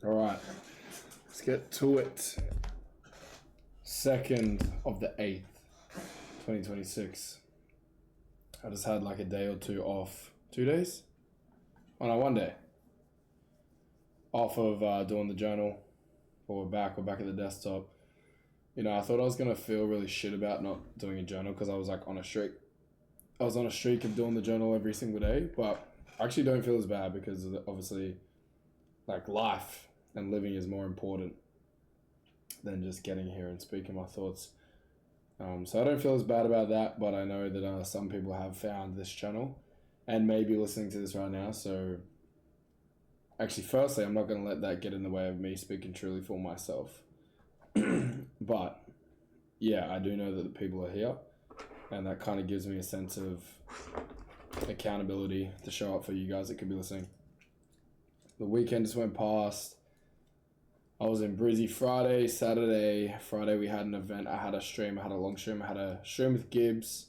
All right, let's get to it. 2nd of the 8th, 2026. I just had like a day or two off. 2 days? Oh no, 1 day. Off of doing the journal. But we're back at the desktop. You know, I thought I was going to feel really shit about not doing a journal because I was like on a streak. I was on a streak of doing the journal every single day, but I actually don't feel as bad because obviously like life and living is more important than just getting here and speaking my thoughts. So I don't feel as bad about that, but I know that some people have found this channel and may be listening to this right now. So actually, firstly, I'm not going to let that get in the way of me speaking truly for myself. But yeah, I do know that the people are here, and that kind of gives me a sense of accountability to show up for you guys that could be listening. The weekend just went past. I was in Brizzy Friday, Saturday. Friday we had an event. I had a stream. I had a long stream. I had a stream with Gibbs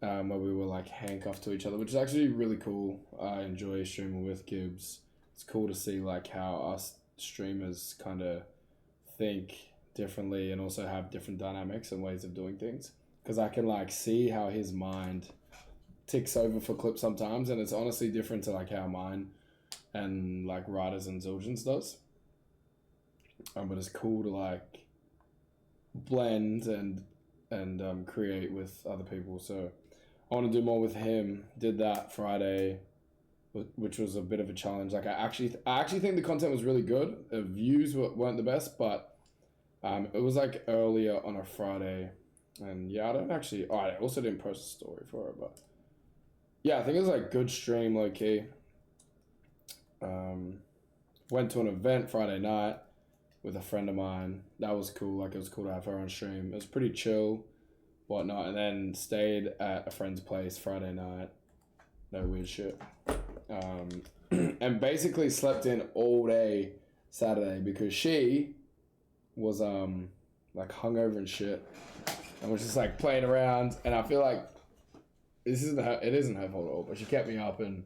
where we were like handcuffed to each other, which is actually really cool. I enjoy streaming with Gibbs. It's cool to see like how us streamers kind of think differently and also have different dynamics and ways of doing things. Because I can like see how his mind ticks over for clips sometimes, and it's honestly different to like how mine and like Riders and Zildjian's does. But it's cool to like blend and create with other people. So I want to do more with him. Did that Friday, which was a bit of a challenge. Like I actually think the content was really good. The views weren't the best, but it was like earlier on a Friday, and yeah, I also didn't post a story for it, but yeah, I think it was like good stream, low key. Went to an event Friday night with a friend of mine. That was cool. Like it was cool to have her on stream. It was pretty chill, whatnot, and then stayed at a friend's place Friday night. No weird shit. And basically slept in all day Saturday because she was like hungover and shit, and was just like playing around. And I feel like it isn't her fault at all, but she kept me up, and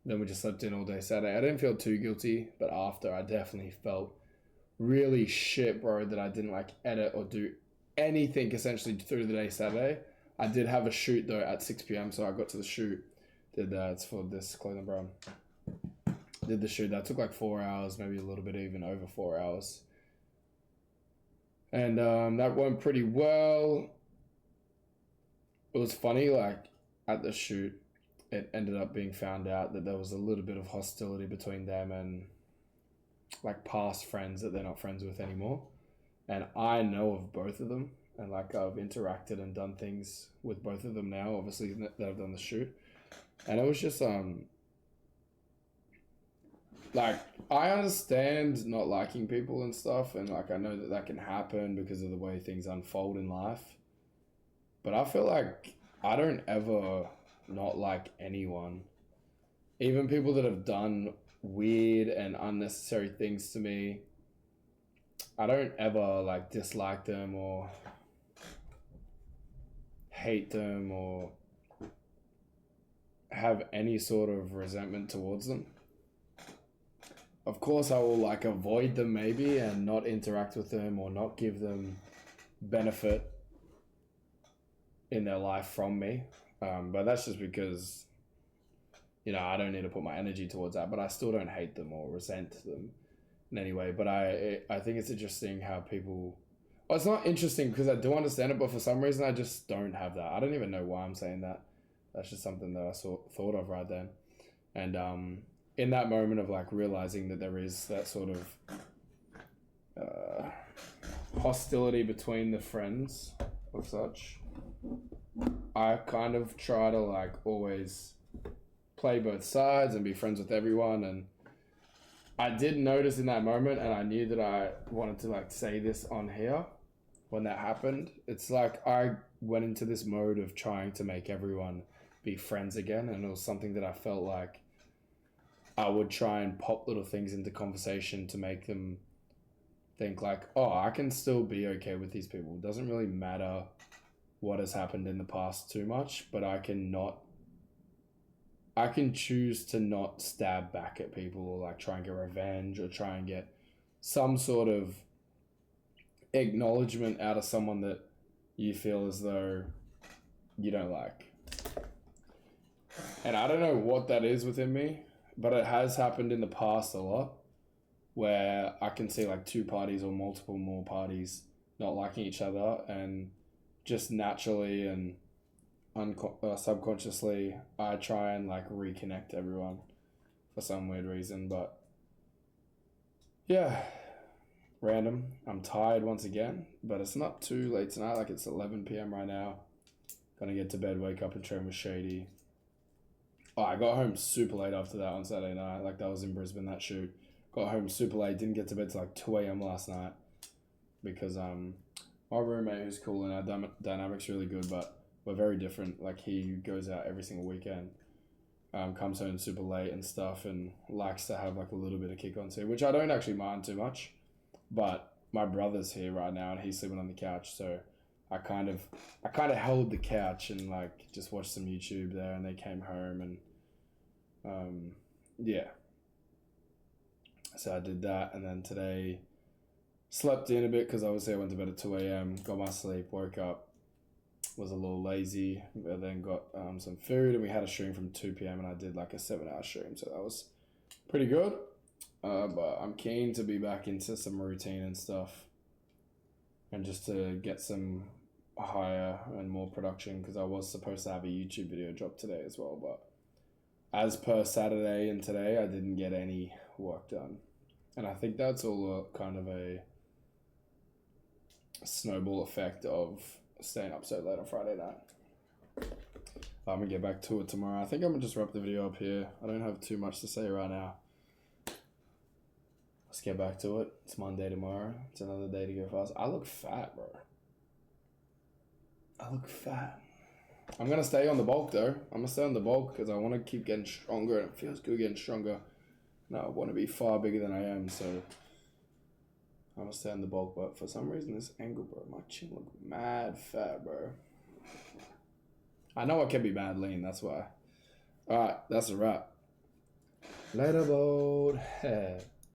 then we just slept in all day Saturday. I didn't feel too guilty, but after I definitely felt really shit, bro, that I didn't like edit or do anything essentially through the day Saturday. I did have a shoot though at 6 p.m, so I got to the shoot. Did that. It's for this clothing brand. Did the shoot. That took like 4 hours, maybe a little bit even over 4 hours. And that went pretty well. It was funny, like at the shoot, it ended up being found out that there was a little bit of hostility between them and like past friends that they're not friends with anymore. And I know of both of them, and like I've interacted and done things with both of them now, obviously, that I've done the shoot. And it was just like I understand not liking people and stuff, and like I know that can happen because of the way things unfold in life, but I feel like I don't ever not like anyone, even people that have done weird and unnecessary things to me. I don't ever like dislike them or hate them or have any sort of resentment towards them. Of course, I will like avoid them maybe and not interact with them or not give them benefit in their life from me. But that's just because, you know, I don't need to put my energy towards that, but I still don't hate them or resent them in any way. But I think it's interesting how people... Well, it's not interesting because I do understand it, but for some reason I just don't have that. I don't even know why I'm saying that. That's just something that I thought of right then. And in that moment of like realizing that there is that sort of hostility between the friends or such, I kind of try to like always play both sides and be friends with everyone. And I did notice in that moment, and I knew that I wanted to like say this on here when that happened. It's like I went into this mode of trying to make everyone be friends again, and it was something that I felt like I would try and pop little things into conversation to make them think like, oh, I can still be okay with these people. It doesn't really matter what has happened in the past too much, but I can not I can choose to not stab back at people or like try and get revenge or try and get some sort of acknowledgement out of someone that you feel as though you don't like. And I don't know what that is within me, but it has happened in the past a lot where I can see like two parties or multiple more parties not liking each other, and just naturally and subconsciously I try and like reconnect everyone for some weird reason. But yeah, random. I'm tired once again, but it's not too late tonight. Like it's 11 p.m. right now. Gonna get to bed, wake up and train with Shady. Oh, I got home super late after that on Saturday night. Like that was in Brisbane, that shoot. Got home super late, didn't get to bed till like 2 a.m. last night because my roommate, who's cool and our dynamic's really good, but we're very different. Like he goes out every single weekend, comes home super late and stuff, and likes to have like a little bit of kick on too, which I don't actually mind too much. But my brother's here right now and he's sleeping on the couch, so I kind of held the couch and like just watched some YouTube there, and they came home and yeah. So I did that, and then today slept in a bit because obviously I went to bed at 2 a.m. Got my sleep, woke up, was a little lazy, but then got some food, and we had a stream from 2 p.m. and I did like a 7-hour stream, so that was pretty good. But I'm keen to be back into some routine and stuff, and just to get some higher and more production, because I was supposed to have a YouTube video drop today as well, but as per Saturday and today, I didn't get any work done. And I think that's all kind of a snowball effect of staying up so late on Friday night. I'm gonna get back to it tomorrow. I think I'm gonna just wrap the video up here. I don't have too much to say right now. Let's get back to it. It's Monday tomorrow. It's another day to go fast. I look fat, bro. I look fat. I'm gonna stay on the bulk though. I'm gonna stay on the bulk because I want to keep getting stronger, and it feels good getting stronger. No, I want to be far bigger than I am, so I'm gonna stay on the bulk. But for some reason, this angle, bro, my chin look mad fat, bro. I know I can be mad lean. That's why. All right, that's a wrap. Later, bold.